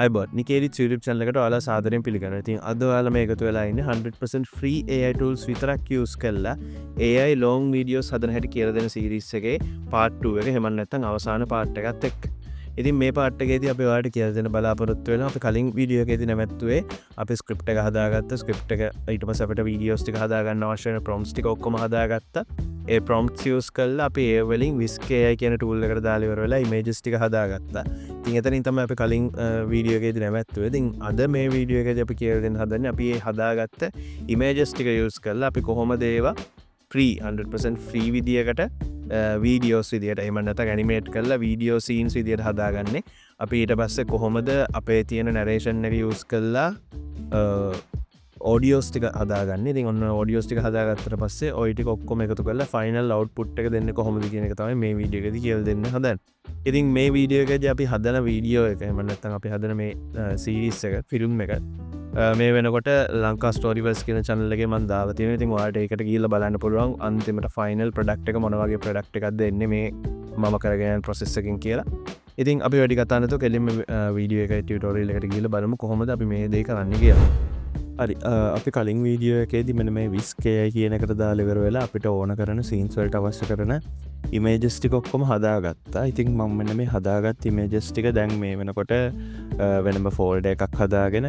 අයිබෝන් නිකේරි YouTube channel එකට ඔයාලා සාදරයෙන් පිළිගන්නවා. ඉතින් අද ඔයාලා මේ එකතු වෙලා ඉන්නේ 100% free AI tools විතරක් use කරලා AI long videos හදන හැටි කියලා දෙන series එකේ part 2 එක එහෙම නැත්නම් අවසාන part එකත් එක්ක. ඉතින් මේ part එකේදී අපි ඔයාලට කියලා දෙන්න බලාපොරොත්තු වෙනවා. අපි කලින් වීඩියෝ එකේදී නැවැත්තුවේ අපි script එක හදාගත්ත script එක ඊට පස්සේ අපිට videos ටික හදාගන්න අවශ්‍ය වෙන prompts ටික ඔක්කොම හදාගත්තා. ඒ prompts use කරලා අපි ඒ වලින් Whisk AI කියන tool එකට දාලා ඉවර වෙලා images ටික හදාගත්තා. ඉතින් එතනින් තමයි අපි කලින් වීඩියෝ එකේදී නැවැත්තුවේ. ඉතින් අද මේ වීඩියෝ එකේදී අපි කියලා දෙන්න හදන්නේ අපි මේ හදාගත්ත images ටික use කරලා අපි කොහොමද ඒවා free 100% free විදියකට වීඩියෝස් විදියට එහෙම නැත්නම් ඇනිමේට් කරලා වීඩියෝ සීන්ස් විදියට හදාගන්නේ. අපි ඊට පස්සේ කොහොමද අපේ තියෙන නැරේෂන් එක use කරලා ඔඩියෝස් ටික හදාගන්න. ඉතින් ඔන්න ඔඩියෝස් ටික හදාගත්තට පස්සේ ඔය ටික ඔක්කොම එකතු කරලා ෆයිනල් අවුට්පුට් එක දෙන්නේ කොහොමද කියන එක තමයි මේ වීඩියෝ එකේදී කියලා දෙන්න හදන්නේ. ඉතින් මේ වීඩියෝ එකේදී අපි හදන වීඩියෝ එක එහෙම නැත්නම් අපි හදන මේ සීරීස් එක ෆිල්ම් එක මේ වෙනකොට ලංකා ස්ටෝරිවර්ස් කියන channel එකේ මම දාලා තියෙනවා. ඉතින් ඔයාලට ඒකට ගිහිල්ලා බලන්න පුළුවන් අන්තිමට ෆයිනල් ප්‍රොඩක්ට් එක මොන වගේ ප්‍රොඩක්ට් එකක්ද එන්නේ මේ මම කරගෙන යන process එකකින් කියලා. ඉතින් අපි වැඩි කතා නැතුව කෙලින්ම වීඩියෝ එකේ ටියුටෝරියල් එකට ගිහිල්ලා බලමු කොහොමද අපි මේ දේ කරන්නේ කියලා. හරි අපි කලින් වීඩියෝ එකේදී මෙන්න මේ Whisk AI කියන එකට දාලා ඉවර වෙලා අපිට ඕන කරන scenes වලට අවශ්‍ය කරන images ටික ඔක්කොම හදාගත්තා. ඉතින් මම මෙන්න මේ හදාගත් images ටික දැන් මේ වෙනකොට වෙනම folder එකක් හදාගෙන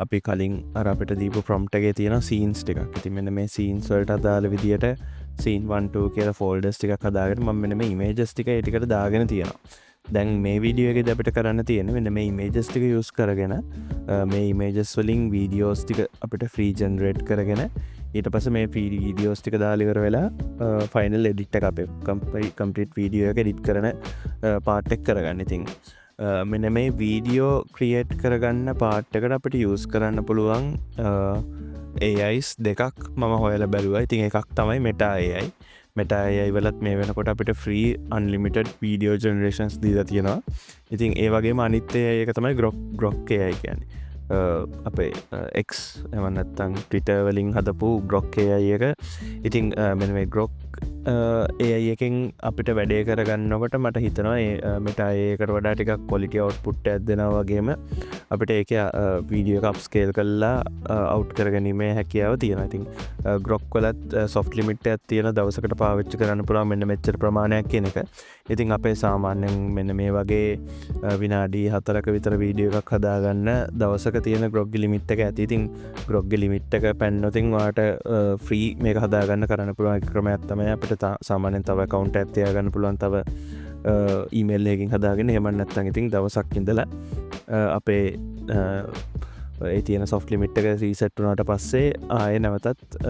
අපි කලින් අර අපිට දීපු prompt එකේ තියෙන scenes ටිකක්. ඉතින් මෙන්න මේ scenes වලට අදාළ විදියට scene 1 2 කියලා folders ටිකක් හදාගෙන මම මෙන්න මේ images ටික ඒ ටිකට දාගෙන තියෙනවා. දැන් මේ වීඩියෝ එකේදී අපිට කරන්න තියෙන්නේ මෙන්න මේ images ටික use කරගෙන මේ images වලින් videos ටික අපිට free generate කරගෙන ඊට පස්සේ මේ free videos ටික දාලා ඉවර වෙලා final edit එක අපේ complete video එක edit කරන part එක කරගන්න. ඉතින් මෙන්න මේ වීඩියෝ ක්‍රියේට් කරගන්න පාර්ට් එකට අපිට යූස් කරන්න පුළුවන් AIs දෙකක් මම හොයලා බැලුවා. ඉතින් එකක් තමයි Meta AI. Meta AI වලත් මේ වෙනකොට අපිට free unlimited video generations දීලා තියෙනවා. ඉතින් ඒ වගේම අනිත් AI එක තමයි Grok AI කියන්නේ. අපේ X එහෙම නැත්නම් Twitter වලින් හදපු Grok AI එක. ඉතින් මෙන්න මේ Grok AI එකෙන් අපිට වැඩේ කරගන්නකොට මට හිතනවා ඒ Meta AI එකට වඩා ටිකක් quality output එකක් දෙනවා වගේම අපිට ඒකේ වීඩියෝ එක upscale කරලා out කරගැනීමේ හැකියාව තියෙනවා. ඉතින් Grok වලත් soft limit එකක් තියෙන දවසකට පාවිච්චි කරන්න පුළුවන් මෙන්න මෙච්චර ප්‍රමාණයක් කියන එක. ඉතින් අපේ සාමාන්‍යයෙන් මෙන්න මේ වගේ විනාඩි 4ක විතර වීඩියෝ එකක් හදාගන්න දවසක තියෙන Grok ලිමිට් එක ඇති. ඉතින් Grok ලිමිට් එක පැන්නොත් ඔයාලට free මේක හදාගන්න කරන්න පුළුවන් එක ක්‍රමයක් තමයි අපිට සාමාන්‍යයෙන් තව account එකක් තියාගන්න පුළුවන් තව email එකකින් හදාගෙන එහෙම නැත්නම් ඉතින් දවසක් ඉඳලා අපේ ඒ තියෙන soft limit එක reset වුණාට පස්සේ ආයෙ නැවතත්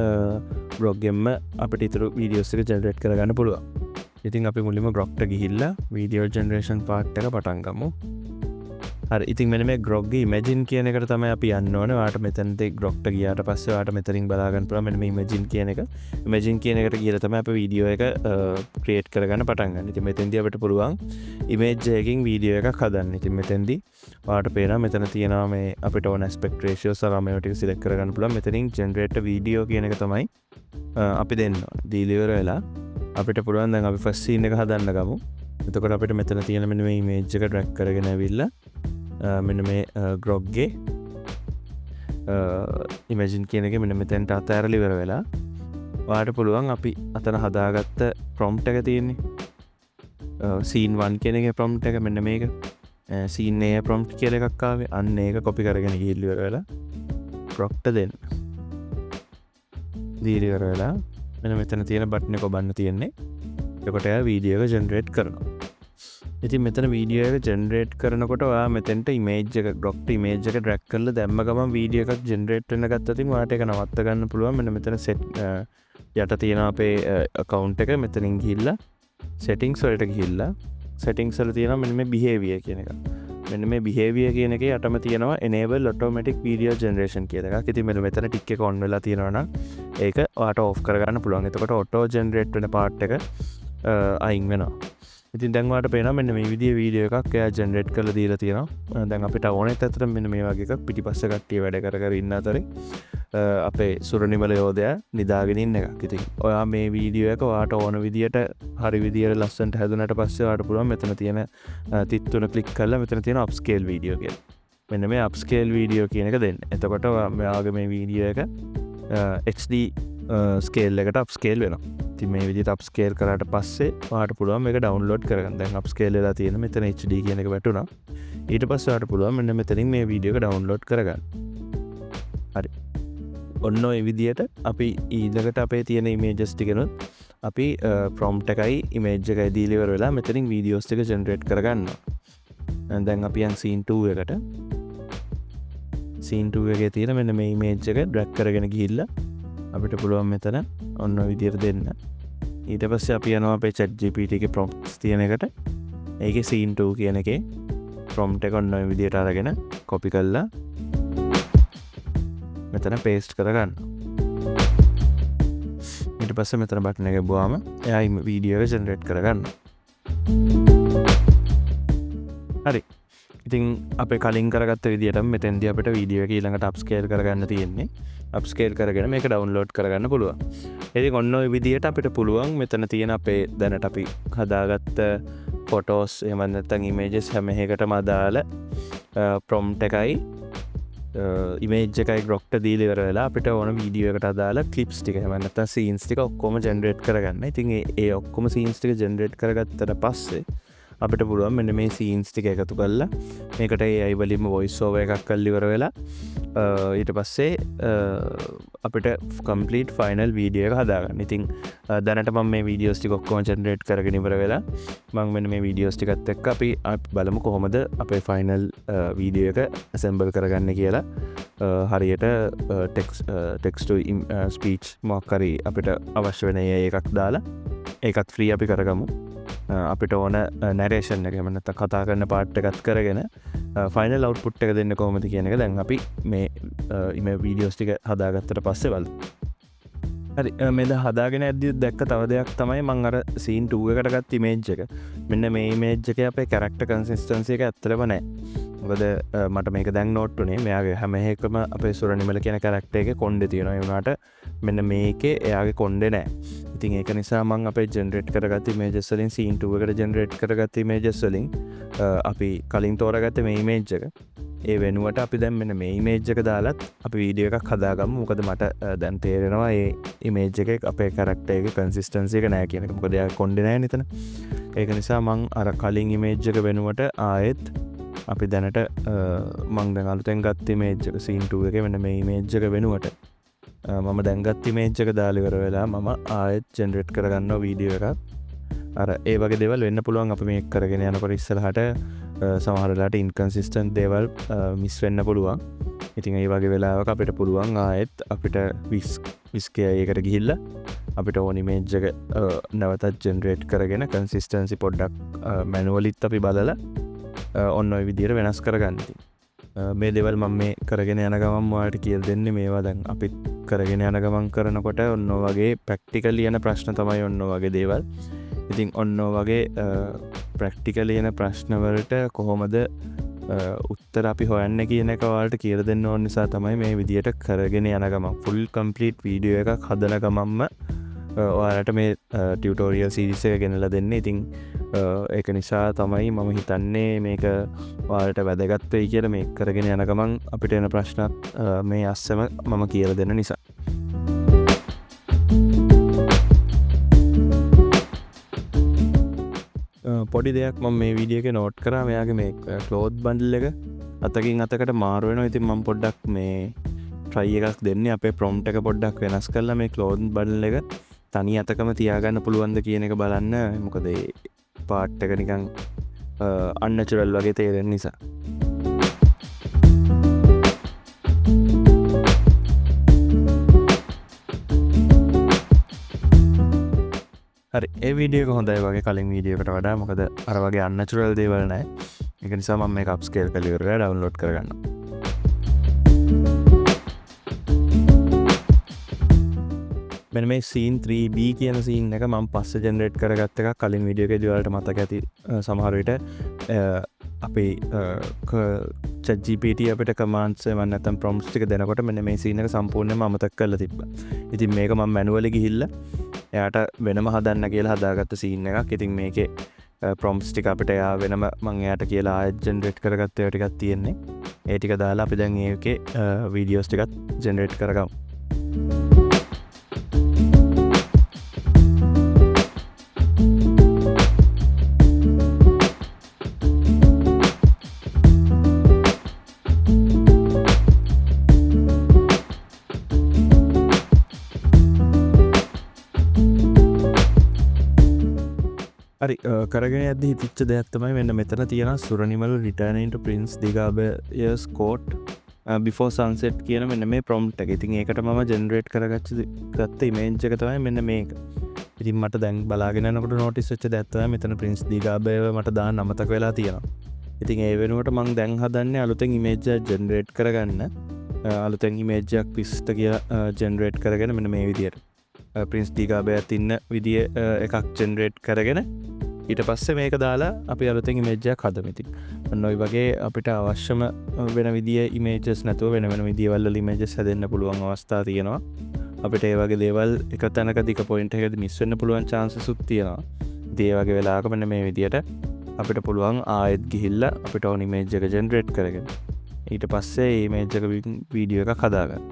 Grok ගෙම්ම අපිට ඊටු videos එක generate කරගන්න පුළුවන්. ඉතින් අපි මුලින්ම Grokට ගිහිල්ලා video generation part එක පටන් ගමු. හරි ඉතින් මෙන්න මේ Grok ගේ imagine කියන එකට තමයි අපි යන්න ඕනේ. ඔයාලට මෙතනදී Grokට ගියාට පස්සේ ඔයාලට මෙතනින් බලා ගන්න පුළුවන් මෙන්න මේ imagine කියන එක. imagine කියන එකට ගිහලා තමයි අපි වීඩියෝ එක create කරගන්න පටන් ගන්න. ඉතින් මෙතෙන්දී අපිට පුළුවන් image එකකින් වීඩියෝ එකක් හදන්න. ඉතින් මෙතෙන්දී ඔයාලට පේනවා මෙතන තියෙනවා මේ අපිට ඕන aspect ratio සහ මේවා ටික select කරගන්න පුළුවන්. මෙතනින් generate video කියන එක තමයි අපි දෙන්න ඕනේ. දීලා ඉවර වෙලා අපිට පුළුවන් දැන් අපි first scene එක හදන්න ගමු. එතකොට අපිට මෙතන තියෙන මෙන්න මේ image එක drag කරගෙන ඇවිල්ලා මෙන්න මේ Grok ගේ imagine කියන එක මෙන්න මෙතෙන්ට අතෑරලා ඉවර වෙලා ඔයාලට පුළුවන් අපි අතන හදාගත්ත prompt එක තියෙන්නේ scene 1 කියන එකේ prompt එක මෙන්න මේක scene A prompt කියලා එකක් ආවේ. අන්න ඒක copy කරගෙන ගිහින් ඉවර වෙලා Grokට දෙන්න. දීලා ඉවර වෙලා මෙන්න මෙතන තියෙන බටන් එක ඔබන්න තියෙන්නේ. එතකොට එයා වීඩියෝ එක ජෙනරේට් කරනවා. ඉතින් මෙතන වීඩියෝ එක ජෙනරේට් කරනකොට ඔයා මෙතෙන්ට ඉමේජ් එක Grokට ඉමේජ් එක ඩ්‍රැග් කරලා දැම්ම ගමන් වීඩියෝ එකක් ජෙනරේට් වෙන්න ගත්තොත් ඉතින් ඔයාට ඒක නවත්ත ගන්න පුළුවන්. මෙන්න මෙතන set යට තියෙන අපේ account එක මෙතනින් ගිහිල්ලා settings වලට ගිහිල්ලා settings වල තියෙනවා මෙන්න මේ behavior කියන එක. මෙන්න මේ behavior කියන එකේ යටම තියෙනවා enable automatic video generation කියලා එකක්. ඉතින් මෙන්න මෙතන ටික් එක on වෙලා තියෙනවා නම් ඒක ඔයාට off කරගන්න පුළුවන්. එතකොට auto generate වෙන part එක අයින් වෙනවා. ඉතින් දැන් ඔයාලට පේනවා මෙන්න මේ විදිහේ වීඩියෝ එකක් එයා ජෙනරේට් කරලා දීලා තියෙනවා. දැන් අපිට ඕනෙත් අතට මෙන්න මේ වගේ එකක් පිටිපස්ස කට්ටිය වැඩ කර ඉන්න අතරේ අපේ සුරනිමල යෝධයා නිදාගෙන ඉන්න එකක්. ඉතින් ඔයා මේ වීඩියෝ එක ඔයාට ඕන විදියට හරි විදියට ලස්සනට හැදුනට පස්සේ ඔයාට පුළුවන් මෙතන තියෙන තිත් තුන ක්ලික් කරලා මෙතන තියෙන upscale වීඩියෝ කියලා. මෙන්න මේ අප්ස්කේල් වීඩියෝ කියන එක දෙන්න. එතකොට ඔයාගේ මේ වීඩියෝ එක HD ස්කේල් එකට අප්ස්කේල් වෙනවා. ඉතින් මේ විදිහට අප්ස්කේල් කරාට පස්සේ ඔයාලට පුළුවන් මේක ඩවුන්ලෝඩ් කරගන්න. දැන් අප්ස්කේල් වෙලා තියෙන මෙතන HD කියන එක වැටුණා. ඊට පස්සේ ඔයාලට පුළුවන් මෙන්න මෙතනින් මේ වීඩියෝ එක ඩවුන්ලෝඩ් කරගන්න. හරි. ඔන්න ඔය විදිහට අපි ඊළඟට අපේ තියෙන ඉමේජස් ටිකනොත් අපි ප්‍රොම්ප්ට් එකයි ඉමේජ් එකයි දීලා ඉවර වෙලා මෙතනින් වීඩියෝස් ටික ජෙනරේට් කරගන්නවා. දැන් අපි යන් scene 2 එකට. scene 2 එකේ තියෙන මෙන්න මේ ඉමේජ් එක ඩ්‍රැග් කරගෙන ගිහිල්ලා අපිට පුළුවන් මෙතන ඔන්න ඔය විදිහට දෙන්න. ඊට පස්සේ අපි යනවා අපේ ChatGPT එකේ prompts තියෙන එකට. ඒකේ scene 2 කියන එකේ prompt එක ඔන්න ඔය විදිහට අරගෙන copy කරලා මෙතන paste කරගන්න. ඊට පස්සේ මෙතන බටන් එක ගිහුවාම එයා වීඩියෝ එක ජෙනරේට් කරගන්න. හරි. ඉතින් අපේ කලින් කරගත්ත විදිහටම මෙතෙන්දී අපිට වීඩියෝ එක ඊළඟට අප්ස්කේල් කරගන්න තියෙන්නේ. අප්ස්කේල් කරගෙන මේක ඩවුන්ලෝඩ් කරගන්න පුළුවන්. ඉතින් ඔන්න ඔය විදිහට අපිට පුළුවන් මෙතන තියෙන අපේ දැනට අපි හදාගත්ත ෆොටෝස් එහෙම නැත්නම් ඉමේජස් හැම එකකටම අදාළ ප්‍රොම්ප්ට් එකයි ඉමේජ් එකයි ග්‍රොක්ට දීලා ඉවර වෙලා අපිට ඕන වීඩියෝ එකට අදාළ ක්ලිප්ස් ටික එහෙම නැත්නම් සීන්ස් ටික ඔක්කොම ජෙනරේට් කරගන්න. ඉතින් ඒ ඔක්කොම සීන්ස් ටික ජෙනරේට් කරගත්තට පස්සේ අපිට පුළුවන් මෙන්න මේ සීන්ස් ටික එකතු කරලා මේකට AI වලින්ම වොයිස් ඕවර් එකක් කරලා ඉවර වෙලා ඊට පස්සේ අපිට කම්ප්ලීට් ෆයිනල් වීඩියෝ එක හදාගන්න. ඉතින් දැනට මම මේ වීඩියෝස් ටික ඔක්කොම ජෙනරේට් කරගෙන ඉවර වෙලා මම මෙන්න මේ වීඩියෝස් ටිකත් එක්ක අපි බලමු කොහොමද අපේ ෆයිනල් වීඩියෝ එක ඇසෙම්බල් කරගන්නේ කියලා. හරියට ටෙක්ස්ට් ටු ස්පීච් මොකක් හරි අපිට අවශ්‍ය වෙන AI එකක් දාලා ඒකත් ෆ්‍රී අපි කරගමු. අපිට ඕන නැරේෂන් එක එහෙම නැත්නම් කතා කරන පාර්ට් එකත් කරගෙන ෆයිනල් අවුට්පුට් එක දෙන්න කොහොමද කියන එක දැන් අපි මේ වීඩියෝස් ටික හදාගත්තට පස්සේ බලමු. හරි මේක හදාගෙන යද්දි දැක්ක තව දෙයක් තමයි මම අර scene 2 එකට ගත්ත ඉමේජ් එක. මෙන්න මේ ඉමේජ් එකේ අපේ character consistency එක ඇත්තටම නැහැ. මොකද මට මේක දැන් නෝට් උනේ මෙයාගේ හැම එකම අපේ සුරනිමල කියන character එකේ කොණ්ඩේ තියෙනවා. ඒ වුණාට මෙන්න මේකේ එයාගේ කොණ්ඩේ නැහැ. ඉතින් ඒක නිසා මම අපේ ජෙනරේට් කරගත්ත ඉමේජස් වලින් scene 2 එකට ජෙනරේට් කරගත්ත ඉමේජස් වලින් අපි කලින් තෝරාගත්ත මේ ඉමේජ් එක ඒ වෙනුවට අපි දැන් මෙන්න මේ ඉමේජ් එක දාලත් අපි වීඩියෝ එකක් හදාගමු. මොකද මට දැන් තේරෙනවා මේ ඉමේජ් එකේ අපේ කැරක්ටර් එකේ කන්සිස්ටන්සි එක නැහැ කියන එක. මොකද එයා කොණ්ඩේ නැහැ නේද? ඒක නිසා මම අර කලින් ඉමේජ් එක වෙනුවට ආයෙත් අපි දැනට මම දැන් අලුතෙන් ගත්ත ඉමේජ් එක scene 2 එකේ මෙන්න මේ ඉමේජ් එක වෙනුවට මම දැන් ගත්ත ඉමේජ් එක දාලා ඉවර වෙලා මම ආයෙත් ජෙනරේට් කරගන්නවා වීඩියෝ එකක්. අර ඒ වගේ දේවල් වෙන්න පුළුවන් අපි මේක කරගෙන යනකොට ඉස්සරහට සමහර වෙලාවට ඉන්කන්සිස්ටන්ට් දේවල් මිස් වෙන්න පුළුවන්. ඉතින් ඒ වගේ වෙලාවක අපිට පුළුවන් ආයෙත් අපිට විස්කේ එකට ගිහිල්ලා අපිට ඕන ඉමේජ් එක නැවතත් ජෙනරේට් කරගෙන කන්සිස්ටන්සි පොඩ්ඩක් මැනුවලිත් අපි බලලා ඔන්න ඔය විදිහට වෙනස් කරගන්න. මේ දේවල් මම මේ කරගෙන යන ගමන් ඔයාලට කියලා දෙන්නේ මේවා දැන් අපිත් කරගෙන යන ගමන් කරනකොට ඔන්න වගේ ප්‍රැක්ටිකලි යන ප්‍රශ්න තමයි ඔන්න වගේ දේවල්. ඉතින් ඔන්න වගේ ප්‍රැක්ටිකලි යන ප්‍රශ්න වලට කොහොමද උත්තර අපි හොයන්නේ කියන එක ඔයාලට කියලා දෙන්න ඕන නිසා තමයි මේ විදිහට කරගෙන යන ගමන් ෆුල් කම්ප්ලීට් වීඩියෝ එකක් හදන ගමන්ම ඔයාලට මේ ටියුටෝරියල් සීරීස් එක ගෙනලා දෙන්නේ. ඉතින් ඒක නිසා තමයි මම හිතන්නේ මේක ඔයාලට වැදගත් වෙයි කියලා මේක කරගෙන යන ගමන් අපිට එන ප්‍රශ්නත් මේ අස්සම මම කියලා දෙන්න නිසා. පොඩි දෙයක් මම මේ වීඩියෝ එකේ නෝට් කරා. මෙයාගේ මේ ක්ලෝත් බන්ඩල් එක අතකින් අතකට මාරු වෙනවා. ඉතින් මම පොඩ්ඩක් මේ try එකක් දෙන්නේ අපේ prompt එක පොඩ්ඩක් වෙනස් කරලා මේ ක්ලෝත් බන්ඩල් එක තනි අතකම තියාගන්න පුළුවන්ද කියන එක බලන්න. මොකද ඒ පාර්ට් එක නිකන් unnatural වගේ තේරෙන නිසා. හරි ඒ වීඩියෝ එක හොඳයි වගේ කලින් වීඩියෝ එකට වඩා. මොකද අර වගේ unnatural දේවල් නැහැ. ඒක නිසා මම මේක අප්ස්කේල් කරලා ඉවරලා ඩවුන්ලෝඩ් කරගන්නවා. මෙන්න මේ scene 3B කියන scene එක මම පස්සේ ජෙනරේට් කරගත්ත එකක්. කලින් වීඩියෝ එකේදී ඔයාලට මතක ඇති සමහර විට අපි ChatGPT අපිට commands එහෙම නැත්නම් prompts ටික දෙනකොට මෙන්න මේ scene එක සම්පූර්ණයෙන්ම අමතක කරලා තිබ්බා. ඉතින් මේක මම මැනුවලි ගිහිල්ලා එයාට වෙනම හදන්න කියලා හදාගත්ත scene එකක්. ඉතින් මේකේ ප්‍රොම්ප්ස් ටික අපිට එයා වෙනම මම එයාට කියලා ආයෙත් ජෙනරේට් කරගත්ත ඒවා ටිකක් තියෙන්නේ. ඒ ටික දාලා අපි දැන් ඒකේ වීඩියෝස් ටිකත් ජෙනරේට් කරගමු. හරි කරගෙන යද්දි හිතිච්ච දෙයක් තමයි මෙන්න මෙතන තියෙන සුරනිමල් රිටර්නින් ටු ප්‍රින්ස් දිගාබයර්ස් කෝට් බිෆෝර් සන්සෙට් කියන මෙන්න මේ ප්‍රොම්ප්ට් එක. ඉතින් ඒකට මම ජෙනරේට් කරගත්ත ඉමේජ් එක තමයි මෙන්න මේක. ඉතින් මට දැන් බලාගෙන යනකොට නෝටිස් වෙච්ච දෙයක් තමයි මෙතන ප්‍රින්ස් දිගාබයර් මට දාන්න අමතක වෙලා තියෙනවා. ඉතින් ඒ වෙනුවට මම දැන් හදන්නේ අලුතෙන් ඉමේජ් එකක් ජෙනරේට් කරගන්න. අලුතෙන් ඉමේජ් එකක් පිස්ට කියලා ජෙනරේට් කරගෙන මෙන්න මේ විදියට ප්‍රින්ස් දිගාබයර් ඉන්න විදිය එකක් ජෙනරේට් කරගෙන ඊට පස්සේ මේක දාලා අපි අලුතෙන් ඉමේජ් එකක් හදමු. ඉතින් ඔන්න ඔය වගේ අපිට අවශ්‍යම වෙන විදිය ඉමේජස් නැතුව වෙන වෙන විදියවල ඉමේජස් හදන්න පුළුවන් අවස්ථා තියෙනවා. අපිට ඒ වගේ දේවල් එක තැනකදී එක පොයින්ට් එකකදී මිස් වෙන්න පුළුවන් chances උත් තියෙනවා. ඉතින් ඒ වගේ වෙලාවක මෙන්න මේ විදියට අපිට පුළුවන් ආයෙත් ගිහිල්ලා අපිට ඕන ඉමේජ් එක ජෙනරේට් කරගෙන ඊට පස්සේ මේ ඉමේජ් එක වීඩියෝ එකක් හදාගන්න.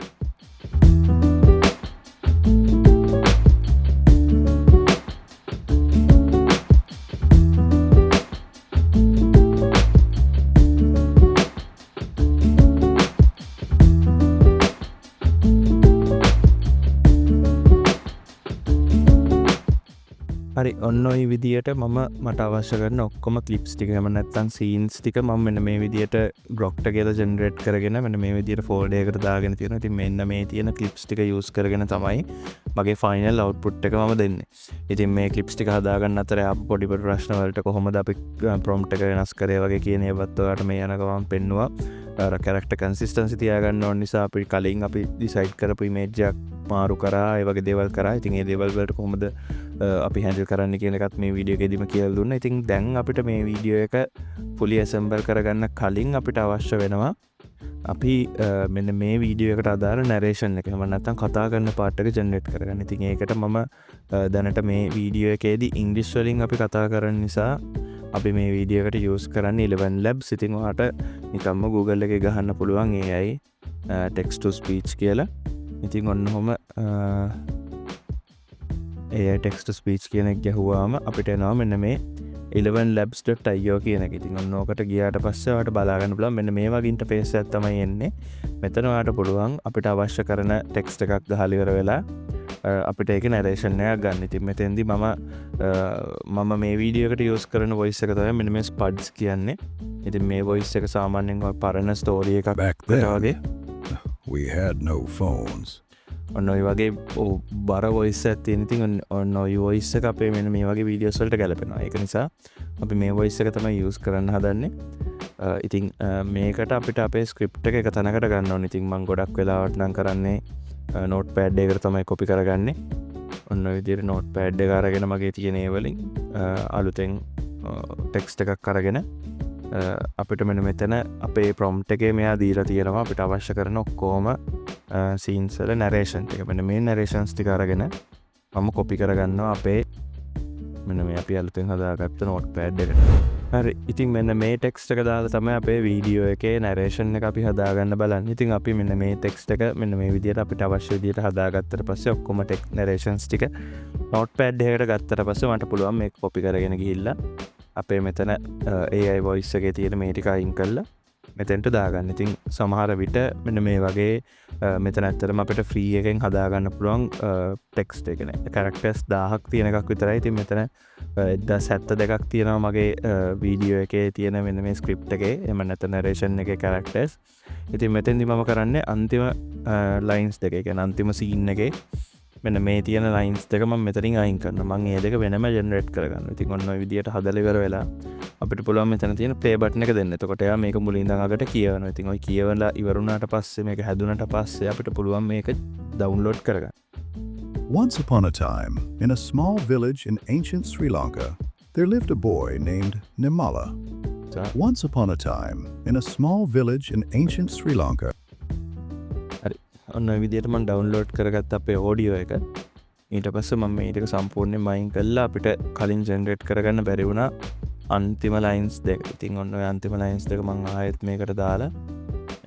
හරි ඔන්න ඔය විදියට මට අවශ්‍ය කරන ඔක්කොම ක්ලිප්ස් ටික එහෙම නැත්නම් සීන්ස් ටික මම මෙන්න මේ විදියට බ්ලොග්ට කියලා ජෙනරේට් කරගෙන මෙන්න මේ විදියට ෆෝල්ඩර් එකකට දාගෙන තියෙනවා. ඉතින් මෙන්න මේ තියෙන ක්ලිප්ස් ටික යූස් කරගෙන තමයි මගේ ෆයිනල් අවුට්පුට් එක මම දෙන්නේ. ඉතින් මේ ක්ලිප්ස් ටික හදාගන්න අතරේ ආපු පොඩි පොඩි ප්‍රශ්න වලට කොහොමද අපි ප්‍රොම්ප්ට් එක වෙනස් කරේ වගේ කියන ඒවත් ඔයාලට මේ යන ගමන් පෙන්නුවා. කැරක්ටර් කන්සිස්ටන්සි තියාගන්න ඕන නිසා අපි කලින් අපි ඩිසයිඩ් කරපු ඉමේජ් එකක් මාරු කරා ඒ වගේ දේවල් කරා. ඉතින් ඒ දේවල් වලට කොහොමද අපි හැන්ඩල් කරන්න කියන එකත් මේ වීඩියෝ එකේදීම කියලා දුන්නා. ඉතින් දැන් අපිට මේ වීඩියෝ එක fully assemble කරගන්න කලින් අපිට අවශ්‍ය වෙනවා අපි මෙන්න මේ වීඩියෝ එකට අදාළ නැරේෂන් එක එහෙම නැත්නම් කතා කරන පාර්ට් එක ජෙනරේට් කරගන්න. ඉතින් ඒකට මම දැනට මේ වීඩියෝ එකේදී ඉංග්‍රීසි වලින් අපි කතා කරන නිසා අපි මේ වීඩියෝ එකට යූස් කරන්නේ 11 labs. ඉතින් ඔයාලට නිකම්ම Google එකේ ගහන්න පුළුවන් AI text to speech කියලා. ඉතින් ඔන්න ඔහම AI text to speech කියන එක ගැහුවාම අපිට එනවා මෙන්න මේ 11labs.io කියන එක. ඉතින් ඔන්න ඕකට ගියාට පස්සේ ඔයාලට බලා ගන්න පුළුවන් මෙන්න මේ වගේ ඉන්ටර්ෆේස් එකක් තමයි එන්නේ. මෙතන ඔයාලට පුළුවන් අපිට අවශ්‍ය කරන ටෙක්ස්ට් එකක් ගහලා ඉවර වෙලා අපිට ඒක නැරේෂන් එකක් ගන්න. ඉතින් මෙතෙන්දී මම මේ වීඩියෝ එකට යූස් කරන වොයිස් එක තමයි මෙන්න මේ ස්පඩ්ස් කියන්නේ. ඉතින් මේ වොයිස් එක සාමාන්‍යයෙන් ඔය පරණ ස්ටෝරි එකක් වගේ we had no phones. ඔන්න ඔය වගේ බර වොයිස් එකක් තියෙන. ඉතින් ඔන්න ඔය වොයිස් එක අපේ මෙන්න මේ වගේ වීඩියෝස් වලට ගැලපෙනවා. ඒක නිසා අපි මේ වොයිස් එක තමයි යූස් කරන්න හදන්නේ. ඉතින් මේකට අපිට අපේ ස්ක්‍රිප්ට් එක එක තැනකට ගන්න ඕනේ. ඉතින් මම ගොඩක් වෙලාවට නම් කරන්නේ නෝට් පෑඩ් එකකට තමයි කොපි කරගන්නේ. ඔන්න ඔය විදිහට නෝට් පෑඩ් එක අරගෙන මගේ තියෙන ඒ වලින් අලුතෙන් ටෙක්ස්ට් එකක් අරගෙන අපිට මෙන්න මෙතන අපේ ප්‍රොම්ප්ට් එකේ මෙයා දීලා තියෙනවා අපිට අවශ්‍ය කරන ඔක්කොම සීන්ස් වල නැරේෂන් ටික. මෙන්න මේ නැරේෂන්ස් ටික අරගෙන මම කොපි කරගන්නවා අපේ මෙන්න මේ අපි අලුතෙන් හදාගත්ත නෝට් පෑඩ් එකට. හරි. ඉතින් මෙන්න මේ ටෙක්ස්ට් එක දාලා තමයි අපේ වීඩියෝ එකේ නැරේෂන් එක අපි හදාගන්න බලන්නේ. ඉතින් අපි මෙන්න මේ ටෙක්ස්ට් එක මෙන්න මේ විදිහට අපිට අවශ්‍ය විදිහට හදාගත්තට පස්සේ ඔක්කොම නැරේෂන්ස් ටික නෝට් පෑඩ් එකකට ගත්තට පස්සේ මට පුළුවන් මේක කොපි කරගෙන ගිහිල්ලා අපේ මෙතන AI voice එකේ තියෙන මේ ටික අයින් කරලා මෙතෙන්ට දාගන්න. ඉතින් සමහර විට මෙන්න මේ වගේ මෙතන ඇත්තටම අපිට ෆ්‍රී එකෙන් හදාගන්න පුළුවන් ටෙක්ස්ට් එක නේ. කැරක්ටර්ස් 1000ක් තියෙන එකක් විතරයි. ඉතින් මෙතන 1072ක් තියෙනවා මගේ වීඩියෝ එකේ තියෙන මෙන්න මේ ස්ක්‍රිප්ට් එකේ. එහෙම නැත්නම් නරේෂන් එකේ කැරක්ටර්ස්. ඉතින් මෙතෙන්දි මම කරන්නේ අන්තිම ලයින්ස් දෙක. ඒ කියන්නේ අන්තිම සීන් එකේ මෙන්න මේ තියෙන ලයින්ස් දෙක මම මෙතනින් අයින් කරනවා. මම ඒ දෙක වෙනම ජෙනරේට් කරගන්නවා. ඉතින් ඔන්න ඔය විදියට හදලා ඉවර වෙලා අපිට පුළුවන් මෙතන තියෙන ප්ලේ බටන් එක දෙන්න. එතකොට එයා මේක මුලින් ඉඳන් අගට කියවනවා. ඉතින් ඔය කියවලා ඉවර වුණාට පස්සේ මේක හැදුනට පස්සේ අපිට පුළුවන් මේක ඩවුන්ලෝඩ් කරගන්න. Once upon a time, in a small village in ancient Sri Lanka, there lived a boy named Nimala. Once upon a time, in a small village in ancient Sri Lanka. ඔන්න ඔය විදියට මම download කරගත්ත අපේ audio එක. ඊට පස්සේ මම මේ ටික සම්පූර්ණයෙන්ම අයින් කළා. අපිට කලින් ජෙනරේට් කරගන්න බැරි වුණා අන්තිම ලයින්ස් දෙක. ඉතින් ඔන්න ඔය අන්තිම ලයින්ස් දෙක මං ආයෙත් මේකට දාලා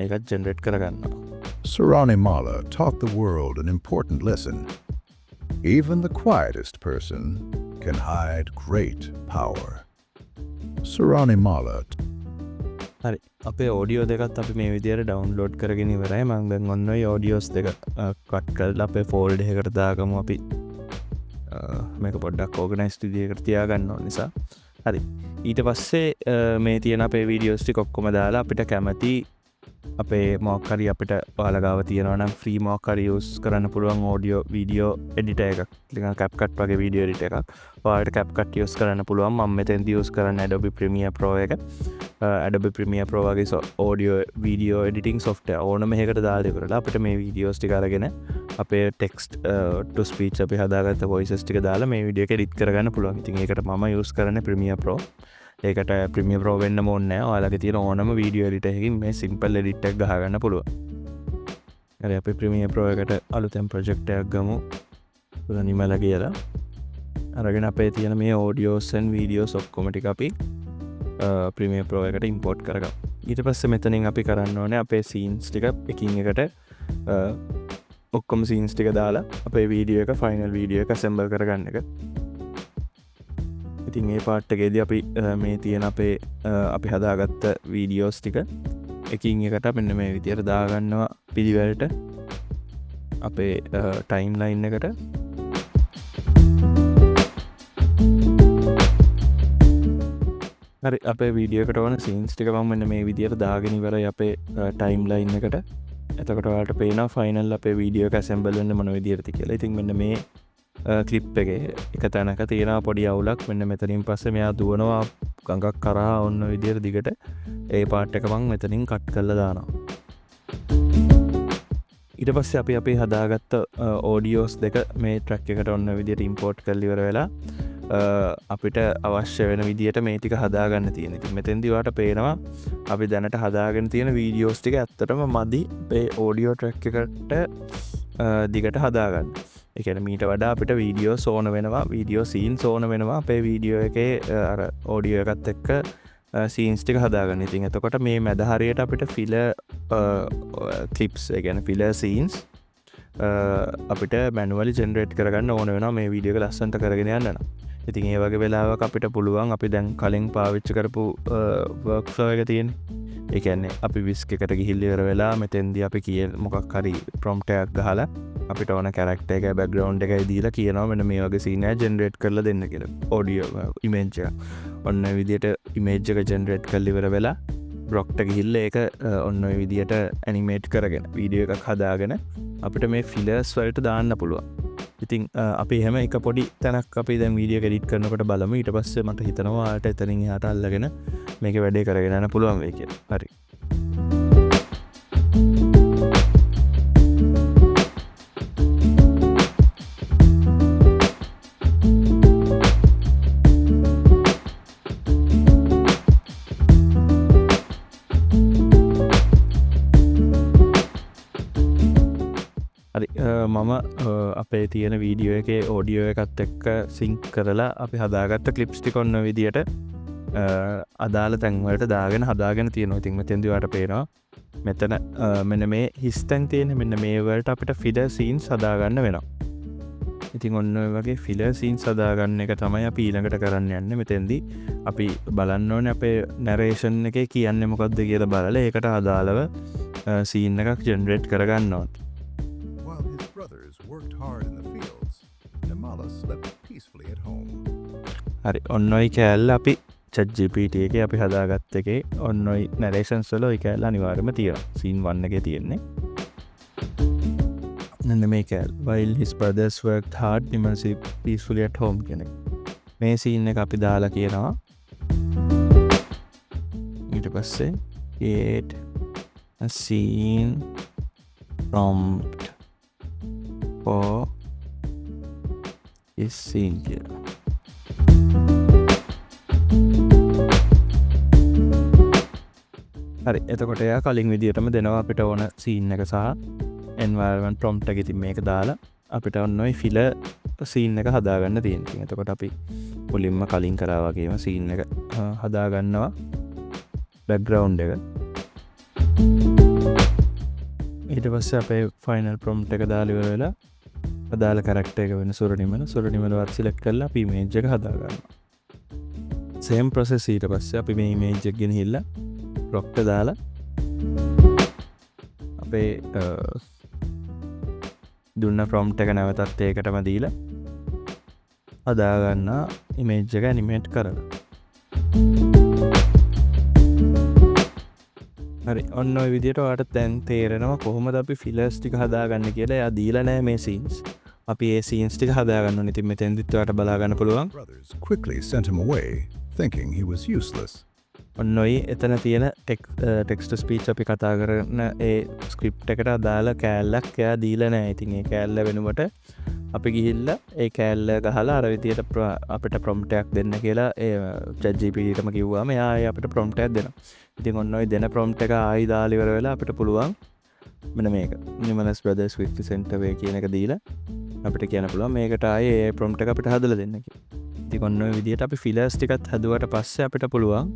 ඒකත් ජෙනරේට් කරගන්නවා. Saranimala taught the world an important lesson. Even the quietest person can hide great power. Saranimala. හරි අපේ ඕඩියෝ දෙකත් අපි මේ විදියට ඩවුන්ලෝඩ් කරගෙන ඉවරයි. මම දැන් ඔන්න ඔය ඔඩියෝස් දෙක කට් කරලා අපේ ෆෝල්ඩර් එකකට දාගමු අපි. මේක පොඩ්ඩක් ඕගනයිස් විදියකට තියාගන්න ඕන නිසා. හරි ඊට පස්සේ මේ තියෙන අපේ වීඩියෝස් ටික ඔක්කොම දාලා අපිට කැමති අපේ මොකක් හරි අපිට ඔයාලා ගාව තියෙනවා නම් ෆ්‍රී මොකක් හරි යූස් කරන්න පුළුවන් ඔඩියෝ වීඩියෝ එඩිටර් එකක්. නිකන් CapCut වගේ වීඩියෝ එඩිටර් එකක්. ඔයාලට CapCut යූස් කරන්න පුළුවන්. මම මෙතෙන්දී යූස් කරන්නේ Adobe Premiere Pro එක. Adobe Premiere Pro වගේ audio video editing software ඕනම එකකට දාලා ඉවරලා අපිට මේ වීඩියෝස් ටික අරගෙන අපේ text to speech අපි හදාගත්ත voices ටික දාලා මේ වීඩියෝ එක edit කරගන්න පුළුවන්. ඉතින් ඒකට මම use කරන්නේ Premiere Pro. ඒකට Premiere Pro වෙන්න ඕනේ නැහැ. ඔයාලගේ තියෙන ඕනම video editor එකකින් මේ simple edit එක ගහගන්න පුළුවන්. හරි අපි Premiere Pro එකට අලුතෙන් project එකක් ගමු. පුරනිමල කියලා. අරගෙන අපේ තියෙන මේ audios and videos ඔක්කොම ටික අපි Premiere Pro එකට import කරගමු. ඊට පස්සේ මෙතනින් අපි කරන්න ඕනේ අපේ scenes ටික එකින් එකට ඔක්කොම scenes ටික දාලා අපේ වීඩියෝ එක final වීඩියෝ එක assemble කරගන්න එක. ඉතින් මේ part එකේදී අපි මේ තියෙන අපේ අපි හදාගත්ත වීඩියෝස් ටික එකින් එකට මෙන්න මේ විදියට දාගන්නවා පිළිවෙලට අපේ timeline එකට. හරි අපේ වීඩියෝ එකට ඕන සීන්ස් ටික මම මෙන්න මේ විදියට දාගෙන ඉවරයි අපේ ටයිම්ලයින් එකට. එතකොට ඔයාලට පේනවා ෆයිනල් අපේ වීඩියෝ එක assemble වෙන්න මොන විදියටද කියලා. ඉතින් මෙන්න මේ ක්ලිප් එකේ එක තැනක තියෙනවා පොඩි අවුලක්. මෙන්න මෙතනින් පස්සේ මෙයා දුවනවා ගඟක් කරා ඔන්න විදියට දිගට. ඒ පාර්ට් එක මම මෙතනින් කට් කරලා දානවා. ඊට පස්සේ අපි හදාගත්ත ඔඩියෝස් දෙක මේ ට්‍රැක් එකට ඔන්න විදියට ඉම්පෝර්ට් කරලා ඉවර වෙලා අපිට අවශ්‍ය වෙන විදියට මේ ටික හදාගන්න තියෙන. ඉතින් මෙතෙන්දී ඔයාලට පේනවා අපි දැනට හදාගෙන තියෙන වීඩියෝස් ටික ඇත්තටම මදි මේ ඔඩියෝ ට්‍රැක් එකට දිගට හදාගන්න. ඒ කියන්නේ මීට වඩා අපිට වීඩියෝස් ඕන වෙනවා, වීඩියෝ සීන්ස් ඕන වෙනවා අපේ වීඩියෝ එකේ අර ඔඩියෝ එකත් එක්ක සීන්ස් ටික හදාගන්න. ඉතින් එතකොට මේ මැද හරියට අපිට ෆිලර් ක්ලිප්ස් ඒ කියන්නේ ෆිලර් සීන්ස් අපිට මැනුවලි ජෙනරේට් කරගන්න ඕන වෙනවා මේ වීඩියෝ එක ලස්සනට කරගෙන යන්න නම්. ඉතින් ඒ වගේ වෙලාවක අපිට පුළුවන් අපි දැන් කලින් පාවිච්චි කරපු workflow එක තියෙන්නේ. ඒ කියන්නේ අපි විස්ක් එකට ගිහිල්ලා ඉවර වෙලා මෙතෙන්දී අපි කියන මොකක් හරි prompt එකක් ගහලා අපිට ඕන character එක background එකයි දීලා කියනවා මෙන්න මේ වගේ scene එකක් generate කරලා දෙන්න කියලා. audio image එක. ඔන්න ඔය විදියට image එක generate කරලා ඉවර වෙලා බ්ලොක්ට ගිහිල්ලා ඒක ඔන්න ඔය විදියට animate කරගෙන වීඩියෝ එකක් හදාගෙන අපිට මේ fillers වලට දාන්න පුළුවන්. ඉතින් අපි එහෙම එක පොඩි තැනක් අපි දැන් වීඩියෝ එඩිට් කරනකොට බලමු. ඊට පස්සේ මට හිතනවා ඔයාලට එතනින් එහාට අල්ලගෙන මේක වැඩේ කරගෙන යන්න පුළුවන් වෙයි කියලා. හරි. මම අපේ තියෙන වීඩියෝ එකේ ඕඩියෝ එකත් එක්ක සිංක් කරලා අපි හදාගත්ත ක්ලිප්ස් ටික ඔන්න විදියට අදාළ තැන්වලට දාගෙන හදාගෙන තියෙනවා. ඉතින් මෙතෙන්දී ඔයාලට පේනවා මෙතන මෙන්න මේ හිස්තැන් තියෙන මෙන්න මේ වලට අපිට ෆිලර් සීන්ස් හදාගන්න වෙනවා. ඉතින් ඔන්න ඔය වගේ ෆිලර් සීන්ස් හදාගන්න එක තමයි අපි ඊළඟට කරන්න යන්නේ. මෙතෙන්දී අපි බලන්න ඕනේ අපේ නැරේෂන් එකේ කියන්නේ මොකක්ද කියලා බලලා ඒකට අදාළව සීන් එකක් ජෙනරේට් කරගන්න ඕනේ. Worked hard in the fields. Nimala slept peacefully at home. හරි ඔන්න ඔයි කෑල්ල අපි ChatGPT එකේ අපි හදාගත්ත එකේ ඔන්න ඔයි narrations වල ඔයි කෑල්ල අනිවාර්යයෙන්ම තියෙනවා. scene 1 එකේ තියෙන්නේ. මෙන්න මේ කෑල්ල. While his brothers worked hard, Nimala slept peacefully at home කියන එක. මේ scene එක අපි දාලා කියනවා. ඊට පස්සේ create a scene prompt for is scene කියලා. හරි එතකොට එයා කලින් විදියටම දෙනවා අපිට ඕන scene එක සහ environment prompt එක. ඉතින් මේක දාලා අපිට ඔන්න ඔය fill scene එක හදාගන්න තියෙනවා. එතකොට අපි මුලින්ම කලින් කරා වගේම සීන් එක හදාගන්නවා බැක්ග්‍රවුන්ඩ් එක. ඊට පස්සේ අපේ ෆයිනල් ප්‍රොම්ප්ට් එක දාලා ඉවර වෙලා අදාළ කැරක්ටර් එක වෙන සුරනිමලවත් සිලෙක්ට් කරලා අපි ඉමේජ් එක හදාගන්නවා. සේම් ප්‍රොසෙස් ඊට පස්සේ අපි මේ ඉමේජ් එක ගෙනහිල්ලා රොක්ට දාලා අපේ දුන්න ප්‍රොම්ප්ට් එක නැවතත් ඒකටම දීලා හදාගන්න ඉමේජ් එක ඇනිමේට් කරලා. හරි ඔන්න ඔය විදිහට ඔයාලට දැන් තේරෙනවා කොහොමද අපි ෆිලර්ස් ටික හදාගන්න කියලා. එයා දීලා නැහැ මේ සීන්ස්. අපි ඒ සීන්ස් ටික හදාගන්න ඕනේ. ඉතින් මෙතෙන්දිත් ඔයාලට බලා ගන්න පුළුවන්. Brothers quickly sent him away, thinking he was useless. ඔන්න ඔය එතන තියෙන ටෙක්ස්ට් ස්පීච් අපි කතා කරන ඒ ස්ක්‍රිප්ට් එකට අදාළ කෑල්ලක් එයා දීලා නැහැ. ඉතින් ඒ කෑල්ල වෙනුවට අපි ගිහිල්ලා ඒ කෑල්ල ගහලා අර විදියට අපිට ප්‍රොම්ප්ට් එකක් දෙන්න කියලා ඒ ChatGPT-ටම කිව්වාම එයා අපිට ප්‍රොම්ප්ට් එකක් දෙනවා. ඉතින් ඔන්න ඔය දෙන ප්‍රොම්ප්ට් එක ආයි දාලා ඉවර වෙලා අපිට පුළුවන් මෙන්න මේක Nimalas Brothers with the Center Way කියන එක දීලා අපිට කියන්න පුළුවන් මේකට ආයේ ඒ ප්‍රොම්ප්ට් එක අපිට හදලා දෙන්න කියලා. ඉතින් ඔන්න ඔය විදියට අපි ෆිලර්ස් ටිකත් හදුවට පස්සේ අපිට පුළුවන්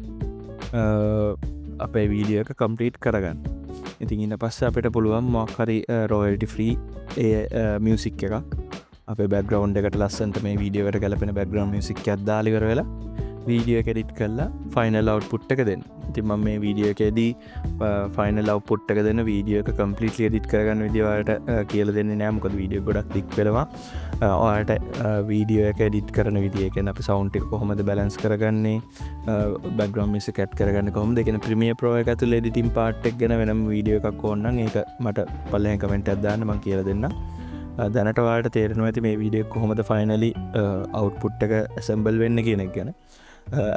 අපේ වීඩියෝ එක කම්ප්ලීට් කරගන්න. ඉතින් ඊට පස්සේ අපිට පුළුවන් මොකක් හරි රොයල්ටි ෆ්‍රී මියුසික් එකක් අපේ බෑග්ග්‍රවුන්ඩ් එකට ලස්සනට මේ වීඩියෝ එකට ගැලපෙන බෑග්ග්‍රවුන්ඩ් මියුසික් එකක් දාලා ඉවර වෙලා වීඩියෝ එක එඩිට් කරලා ෆයිනල් අවුට්පුට් එක දෙන්න. ඉතින් මම මේ වීඩියෝ එකේදී ෆයිනල් අවුට්පුට් එක දෙන්න වීඩියෝ එක කම්ප්ලීට්ලි එඩිට් කරගන්න විදිය ඔයාලට කියලා දෙන්නේ නැහැ. මොකද වීඩියෝ ගොඩක් දික් වෙනවා. ඔයාලට වීඩියෝ එක එඩිට් කරන විදිය කියන්නේ අපි සවුන්ඩ් එක කොහොමද බැලන්ස් කරගන්නේ, බෑග්ග්‍රවුන්ඩ් මියුසික් ඇඩ් කරගන්නේ කොහොමද, ඒ කියන්නේ ප්‍රීමියර් ප්‍රෝ එක ඇතුළේ එඩිටින් පාර්ට් එක ගැන වෙනම වීඩියෝ එකක් ඕන නම් ඒක මට පල්ලෙහෙන් කමෙන්ට් එකක් දාන්න මම කියලා දෙන්නම්. දැනට ඔයාලට තේරෙනවා ඇති මේ වීඩියෝ එක කොහොමද ෆයිනලි අවුට්පුට් එක ඇසෙම්බල් වෙන්න කියන එක ගැන.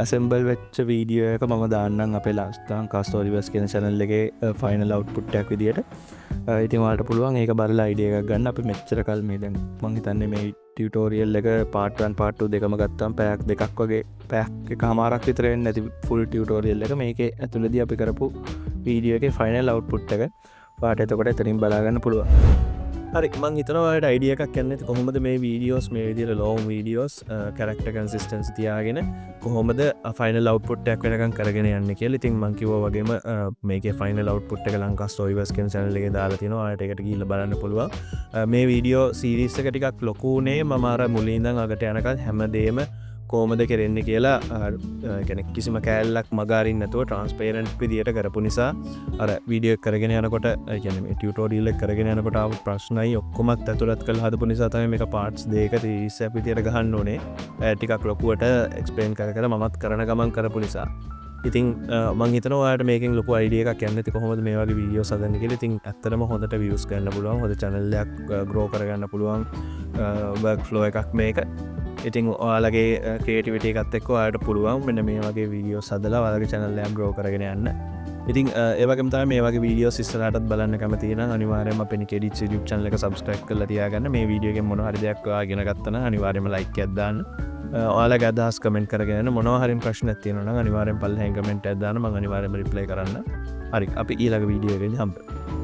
ඇසෙම්බල් වෙච්ච වීඩියෝ එක මම දාන්නම් අපේ ලංකා ස්ටෝරිවර්ස් කියන channel එකේ ෆයිනල් අවුට්පුට් එකක් විදියට. ඉතින් ඔයාලට පුළුවන් ඒක බලලා අයිඩියා එකක් ගන්න. අපි මෙච්චර කල් මේ දැන් මම හිතන්නේ මේ ටියුටෝරියල් එක part 1 part 2 දෙකම ගත්තාම පැයක් දෙකක් වගේ පැයක් එකමාරක් විතර වෙන්නේ නැති ෆුල් ටියුටෝරියල් එක මේකේ ඇතුළතදී අපි කරපු වීඩියෝ එකේ ෆයිනල් අවුට්පුට් එක ඔයාලට එතකොට එතනින් බලා ගන්න පුළුවන්. හරි මං හිතනවාට අයිඩිය එකක් කියන්න කොහොමද මේ වීඩියෝස් මේ විදිර ලෝම් වීඩියෝස් කැරක්ට කන්සිස්ටන්ස් තියාගෙන කොහොමද ෆයිනල් අවුට්පුට්ටයක් වෙනකම් කරගෙන යන්න කියලා. ඉතින් මං කිව්වා වගේම මේකේ ෆයිනල් අවුට්පුට් එක ලංකා ස්ටෝරිවර්ස් කියන channel එකේ දාලා තිනවා. ඔයාලට ඒකට ගිහිල්ලා බලන්න පුළුවන්. මේ වීඩියෝ සීරීස් එක ටිකක් ලොකුනේ. මම අර මුලින් ඉඳන් අගට යනකම් හැමදේම කොහොමද කරන්නේ කියලා කියන්නේ කිසිම කෑල්ලක් මගාරින් නැතුව ට්‍රාන්ස්පේරන්ට් විදියට කරපු නිසා අර වීඩියෝ එක කරගෙන යනකොට කියන්නේ මේ ටියුටෝරියල් එක කරගෙන යනකොට ආව ප්‍රශ්නයි ඔක්කොමත් ඇතුළත් කරලා හදපු නිසා තමයි මේක පාර්ට්ස් දෙකක 30ක් විදියට ගහන්න ඕනේ. ටිකක් ලොකුවට එක්ස්ප්ලেইন කර මමත් කරන ගමන් කරපු නිසා. ඉතින් මං හිතනවා ඔයාලට මේකෙන් ලොකු අයිඩියා එකක් යන්න ඇති කොහොමද මේ වගේ වීඩියෝස් හදන්නේ කියලා. ඉතින් ඇත්තටම හොඳට views ගන්න පුළුවන්. හොඳ channel එකක් grow කරගන්න පුළුවන් work flow එකක් මේක. ඉතින් ඔයාලගේ ක්‍රියේටිවිටි එකත් එක්ක ඔයාලට පුළුවන් මෙන්න මේ වගේ වීඩියෝස් හදලා ඔයාලගේ channel එක grow කරගෙන යන්න. ඉතින් ඒ වගේම තමයි මේ වගේ වීඩියෝස් ඉස්සරහටත් බලන්න කැමති නම් අනිවාර්යයෙන්ම අපේ නිකේඩිච් YouTube channel එක subscribe කරලා තියාගන්න. මේ වීඩියෝ එකෙන් මොනවා හරි දෙයක් ඔයා ඉගෙන ගත්තා නම් අනිවාර්යයෙන්ම like එකක් දාන්න. ඔයාලගේ අදහස් කමෙන්ට් කරගෙන මොනවා හරි ප්‍රශ්නයක් තියෙනවා නම් අනිවාර්යෙන් පල්ලෙහෙන් කමෙන්ට් එකක් දාන්න මම අනිවාර්යෙන්ම reply කරන්න. හරි අපි ඊළඟ වීඩියෝ එකේදී හම්බෙමු.